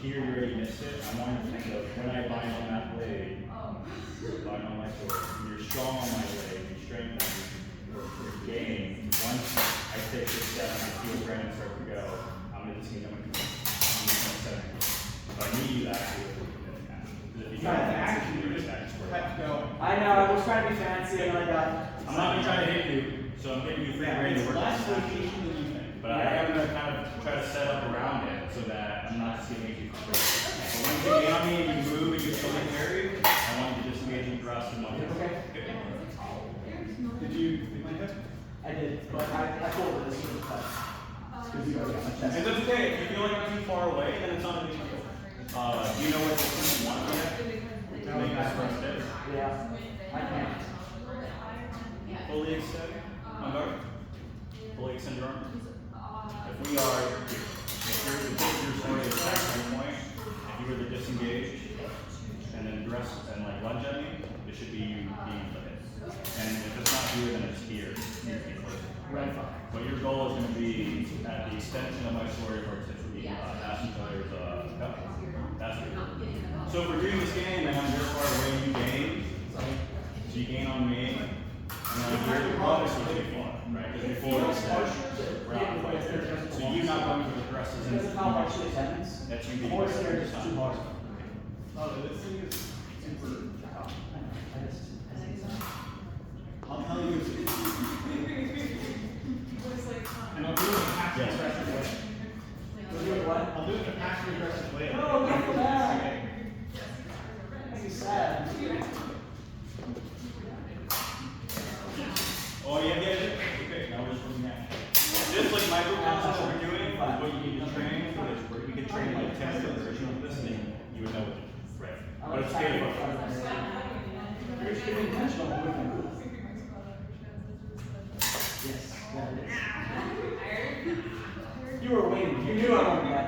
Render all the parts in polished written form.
here you already missed it. I want you to think of when I bind on that blade, bind on my sword. You're strong on my blade, you strengthen, you're gaining. Once I take this step and I feel Brandon start to go, I'm going to see them. If I need you to actually do it, if you have to go. I know, I was trying to be fancy and I got. I'm not even trying to hit you, so I'm giving you free reign to work on Less this. location than you think. But I am going to kind of try to set up around it so that I'm not just going to make you free. So once you get on me and you move and you still get carried, I want you to disengage and thrust and motion. Okay. Did you hit? I did, but I told it as soon as because you already got my chest. And that's okay. If you feel like I'm too far away, then it's not a big deal. Do you know what distance you want to get? Make this first hit. Yeah, I can. Fully extend. On guard. Fully extend your arm. If we are, if you're already at that point, if you were to disengage and then dress and like lunge at me, it should be you being the hit. And if it's not here, then it's here. Right. But your goal is going to be at the extension of my sword or to the passenger's cup. That's what you're doing. So if we're doing this game and I'm this far away, you gain. So you gain on me. And then you're obviously too far, right? Because before it's we're out right there. So you not going to the thrusters in. Because of how much it happens. That's you being Horse here is too hard. Oh, this thing is super. I'll tell you. And I'll do it in a passive aggressive way. You're doing what? I'll do it in a passive aggressive way. Oh, look at that. Makes me sad. Oh, yeah. Okay, now we're just looking at just like microcosm what we're doing, what you need to train for this. Where you could train like 10 version of this, and then you would know what to do. Right. But it's scalable. You're intentional movement. Yes, that is. You were waiting. You knew I wanted that.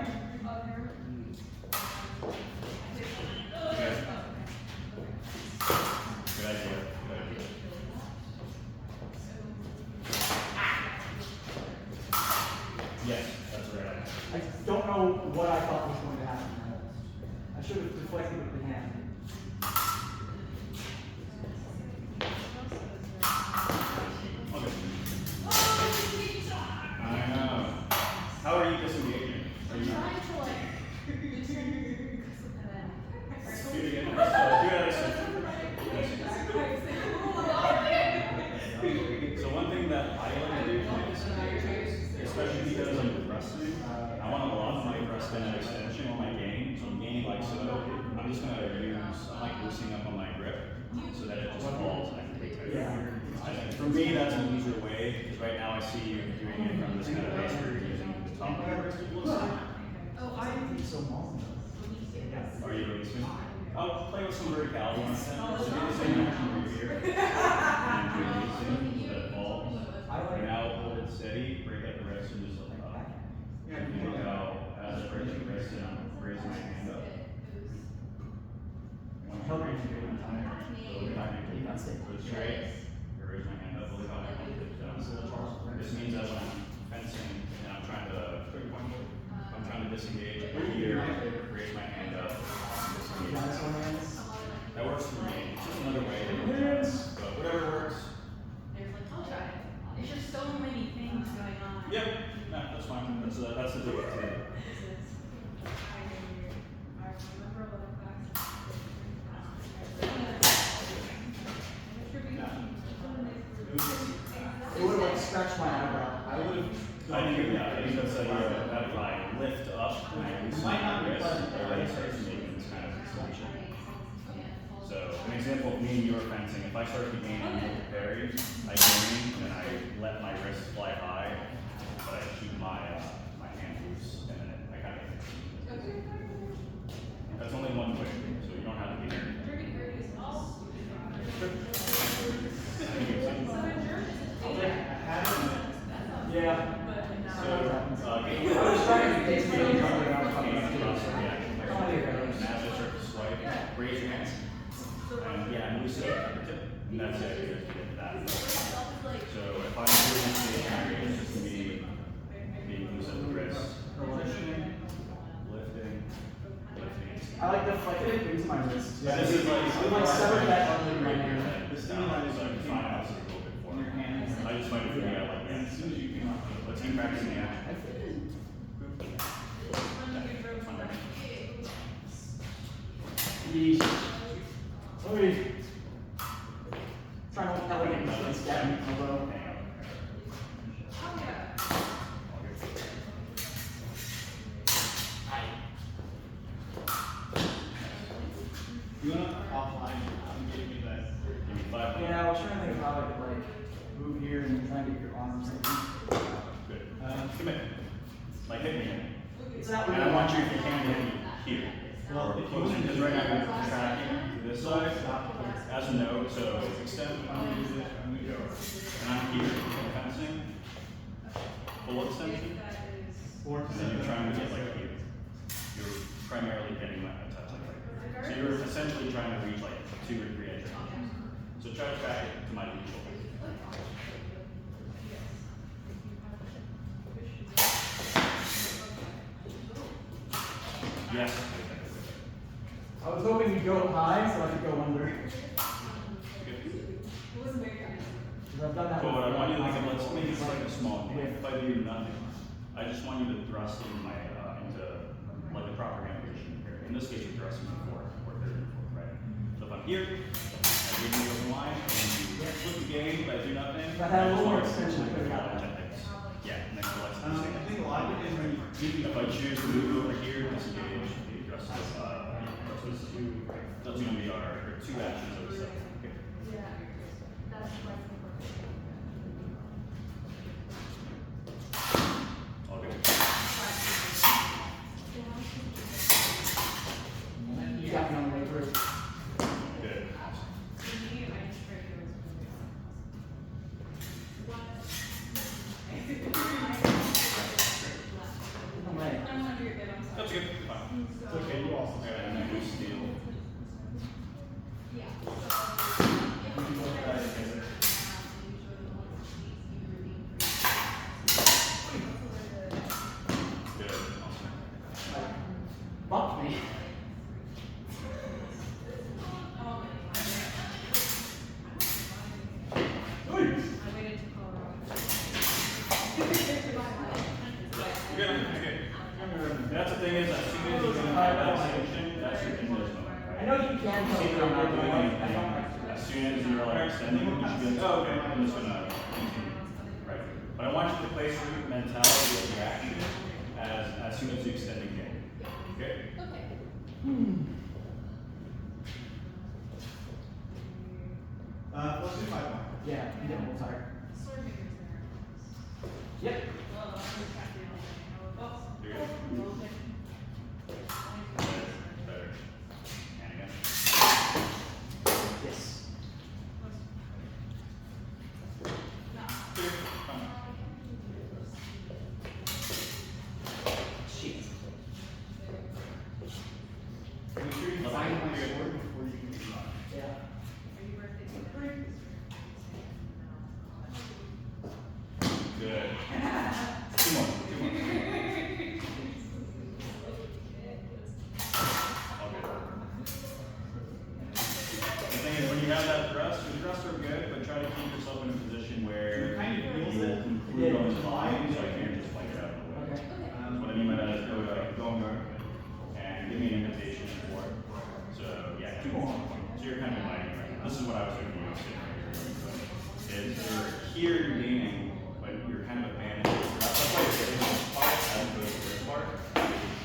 Good idea. Yes, that's right. I don't know what I thought was going to happen. I should have deflected with the hand. I know. How are you disengaging? Are you trying to like do it again? Do that extension. So one thing that I like to do when I disengage, especially because I'm thrusting, I want to lock my thrust in an extension on my gain. So I'm gaining like so. I'm just going to use, I'm like loosening up on my grip so that it just falls and I can take it. For me, that's an easier way, because right now I see you doing it from this kind of base where you're using the top. So long. Are you releasing? I'll play with some verticality on it. So do the same action over here. And do releasing so that it falls. And now hold it steady, break at the wrist and just look up. And look how as I break at the wrist and I'm raising my hand up. One hand go straight. Raise my hand up, look how my hand dips down. This means that when I'm fencing and I'm trying to I'm trying to disengage over here, raise my hand up, disengage. That works for me. It's just another way to do it. But whatever works. There's just so many things going on. Yep. No, that's fine. That's the deal. It would have like scratched my eyebrow. I would have. I think that's that if I lift up and I loosen my wrist, everybody starts making this kind of extension. So an example of me and your fencing, if I start to gain on your parry, I gain and I let my wrist fly high, but I keep my hand loose and then I kind of hit it. That's only one way, so you don't have to be there. Yeah. So, I was trying to disengage on it. now just start to swipe, raise your hands, and yeah, and loosen it at the tip, and that's it, you get to that. So if I'm doing stationary, it's just me being loose at the wrist, positioning, lifting, I like the flick it into my wrist. But this is like, I'm like severed that under my Rapier hand. head The down, stimuli is so I can like find out a little bit in your for. hands. I just might figure out like And that. as soon as you came up, Let's keep practicing the action. Yeesh. Sorry. Trying to elevate this down elbow. you want to offline and give me that. Give me 5 Yeah, I was trying to think of how I could like move here and try and get your arms in. Good. Commit. Like hit me. It's not And really. I want you, if you can, to hit me here. Well, Or if you close want because to- right now I'm tracking this side as a node, so extend. I'm gonna use it. I'm gonna go. And I'm here, fencing. Full extension. And then you're trying to get like here. You're primarily getting like a touch like right. So you're essentially trying to reach like 2 or 3 edges. So try to track it to my lead shoulder. Yes. I was hoping you'd go high so I could go under. Because I've done that. But what I want you to think of, before. let's make it like a small game. If I do nothing, I just want you to thrust into my into like the proper hand position here. In this case, you're thrusting forward or third and fourth, right? So if I'm here, I give you open line, and you flip the game, but I do nothing. If I had a little more just extension, I want could've to got that. Yeah, and then let's I think a lot of it is when you give if I choose to move over here, disengage, the thrust is those are going to be our 2 actions of the set. Okay. All good. You got me on the way through. Good. Oh man. That's good. Fine. It's okay, you also. Okay, and then we steal. Good. Awesome. Fuck me. You're good. You're good. That's the thing is, as soon as you have that extension, that's your in this moment, right? I know you can You tell see me that I'm not but doing I anything. don't like As soon as you're like extending, you should be like, oh, okay, I'm just gonna continue. Right. But I want you to place your mentality of the action as soon as you extend again. Okay? Let's do 5 more. Yeah, you get a little tired. Yep. You're good. Better. And again. Yes. Good. Fine. Shit. Make sure you find my sword before you can do that. Yeah. Good. 2 more. 2 more. All good. The thing is, when you have that thrust, your thrusts are good, but try to keep yourself in a position where It kind of feels you will it. conclude on the line, so I can't just like it out of the way. Okay. What I mean by that is go over and give me an invitation for it. So yeah, 2 more. So you're kind of inviting right now. This is what I was doing when I was sitting right here. Is you're here, you're gaining, but you're kind of abandoning. That's why you're getting this part as opposed to this part.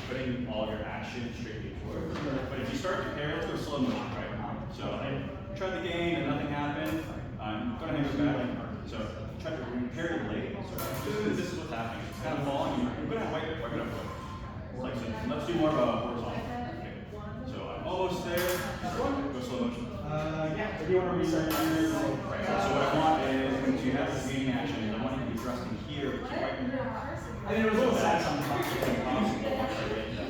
Putting all your action strictly forward. But if you start to pair, let's go slow motion, right? So I tried the gain and nothing happened. I'm gonna hang it back. So try to repair it late. So this is what's happening. It's kind of falling. You're gonna wipe it up. Like so. Let's do more of a horizontal. Okay. So I'm almost there. Go slow motion. Yeah. Or do you want to restart that? Right. So what I want is when you have this gaining action, I want you to be thrusting here, but keep wiping it. I mean, it was a little sad sometimes. It's impossible once I get that.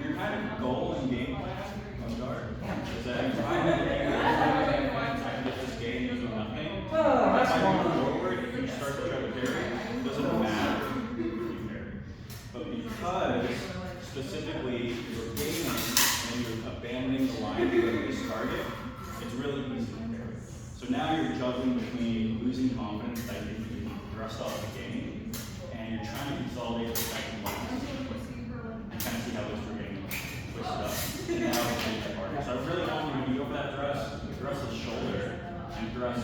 Your kind of goal and game plan on guard is that you try to get this game and do nothing. Oh, that's If I move fun. forward, if you start to try to parry, it doesn't matter if you parry. But because specifically you're gaining and you're abandoning the line to go to this target, it's really easy to carry. So now you're juggling between losing confidence that you can thrust off the game, and you're trying to consolidate the second line and kind of see how those two are getting twisted up. And now it's getting harder. So I really want you, when you go for that thrust, you thrust the shoulder and thrust